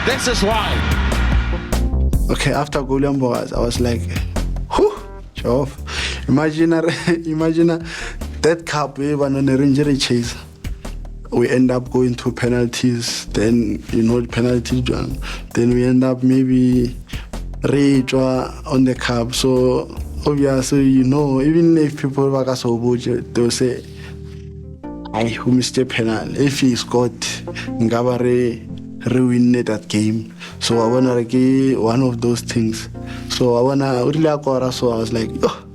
This is why. Okay, after goal I was like, whew, show off. Imagine that cup we were on a injury chase. We end up going to penalties, then penalty John. Then we end up maybe rage on the cup. So obviously, even if people were so good, they'll say, who missed a penalty. If he scored, Ngabare ruined that game. So I wanna get one of those things. So I wanna really acquire. So I was like, oh,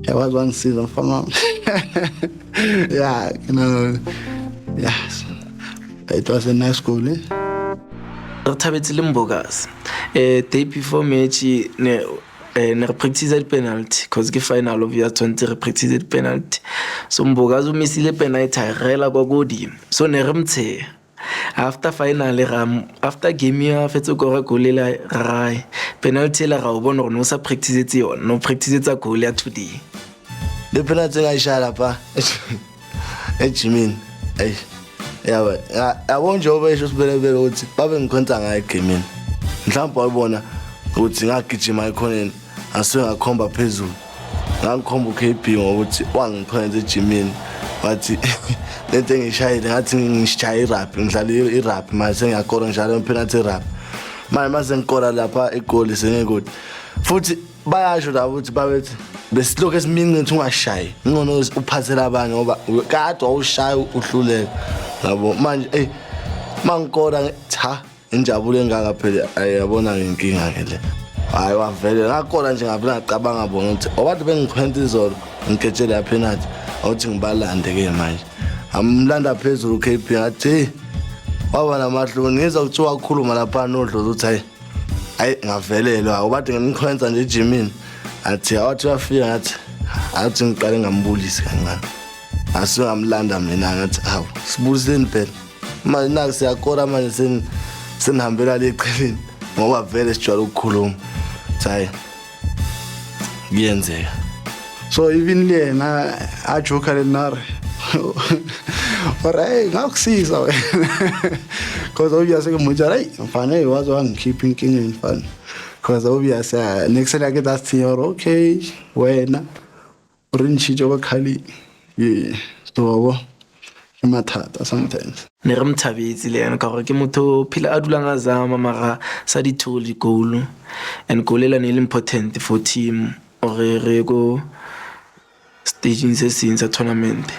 it was one season for now. Yeah, yes, it was a nice goal. Re thabetse le Mbokazi. Day before match ne re practice penalty because ke final of year 20 re practice penalty. So Mbokazi o missile penalty a rela kwa godimo. So ne re mtshe. After final after game ya fetso gore goal la rai penalty la ga o bona gore no sa practice tse yona no practice tsa goal ya today. Le penalty ga ishala pa. Jimmy. Hey. Yeah, I won't job issues very uthi babe ngikhonza ngayo game. Mhlawumbe wabona ukuthi ngagijima ikhoneni asuke ngakhomba phezulu. Ngangikhomba uKP ngokuthi wangikhonza eGymini. Wathi lento engishayile ngathi ngishaya irap ngidlala irap manje ngiyakora njalo penalty rap. Manje ngikora lapha egoli sengekude. Futhi bayasho la ukuthi babethi besilokho esimini ngithi ungashayi. Ngcono uphathela abanye ngoba kade wawushaya uhluleka. Yabo manje mangikora cha injabulo engaka phela ayabona ngenkinga ke le. Hayi wavele ngakora nje ngavela ngacabanga bona ukuthi obathi bengikhwenta izolo ngiketshela ya penalty awuthi ngibalande ke manje. Amlanda phezulu KP ngathi waba namahloni ngizwa kuthiwa ukukhuluma lapha nodlozi uthi hayi ngavelelwa obathi ngikhwenza nje eGymini athi awathi wafika ngathi ngiqale ngambulisi kancane. Asingamlanda mina ngathi hawu sibuseni phela manje naku siyakora manje senihambela le eceleni ngoba vele sijwayele ukukhuluma hayi kuyenzeka. So even lena ajoka lenare alright ngakusiza wena because obviously kumujara hey mfana wazi wangikhipha inkinga mfana because obviously next time I get that theory okay wena urinchijo bakhali yeah so imathatha sometimes Ne re mthabetse le yena ka gore ke motho phila a dulang a zama mara sa dithole goal and goal le ne le important for team or re go staging se seng sa tournament.